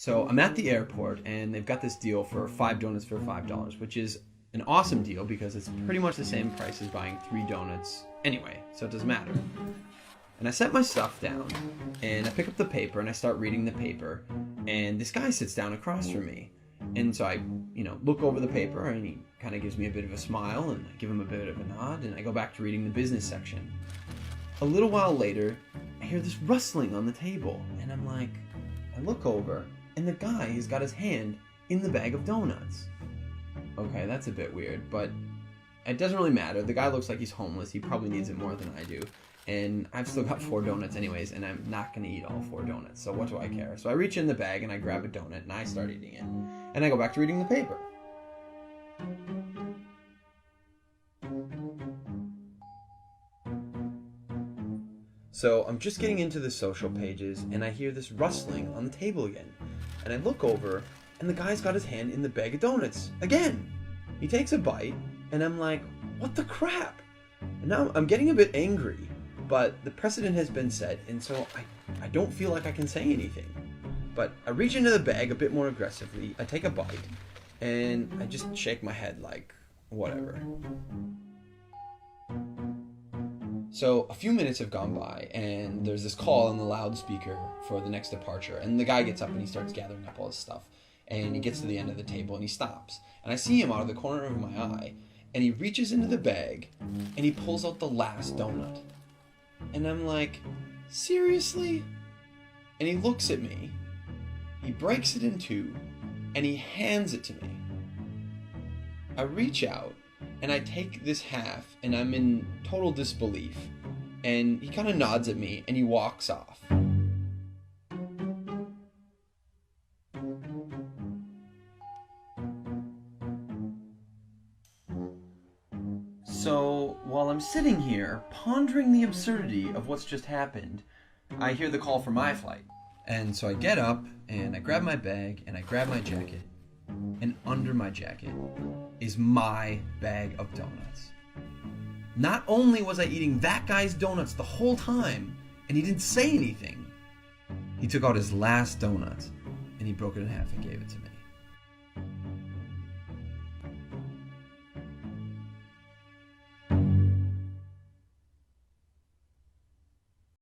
So I'm at the airport and they've got this deal for 5 donuts for $5, which is an awesome deal because it's pretty much the same price as buying 3 donuts anyway, so it doesn't matter. And I set my stuff down and I pick up the paper and I start reading the paper, and this guy sits down across from me. And so I, look over the paper and he kind of gives me a bit of a smile and I give him a bit of a nod and I go back to reading the business section. A little while later, I hear this rustling on the table and I'm like, I look over and the guy has got his hand in the bag of donuts. Okay, that's a bit weird, but it doesn't really matter. The guy looks like he's homeless. He probably needs it more than I do. And I've still got 4 donuts anyways, and I'm not going to eat all 4 donuts, so what do I care? So I reach in the bag and I grab a donut and I start eating it. And I go back to reading the paper. So I'm just getting into the social pages and I hear this rustling on the table again. And I look over and the guy's got his hand in the bag of donuts again. He takes a bite and I'm like, what the crap? And now I'm getting a bit angry, but the precedent has been set and so I don't feel like I can say anything. But I reach into the bag a bit more aggressively, I take a bite, and I just shake my head like, whatever. So a few minutes have gone by, and there's this call on the loudspeaker for the next departure, and the guy gets up and he starts gathering up all his stuff, and he gets to the end of the table and he stops. And I see him out of the corner of my eye, and he reaches into the bag, and he pulls out the last donut. And I'm like, seriously? And he looks at me, he breaks it in two, and he hands it to me. I reach out, and I take this half, and I'm in total disbelief. And he kind of nods at me, and he walks off. So, while I'm sitting here, pondering the absurdity of what's just happened, I hear the call for my flight. And so I get up, and I grab my bag, and I grab my jacket. And under my jacket is my bag of donuts. Not only was I eating that guy's donuts the whole time, and he didn't say anything, he took out his last donut, and he broke it in half and gave it to me.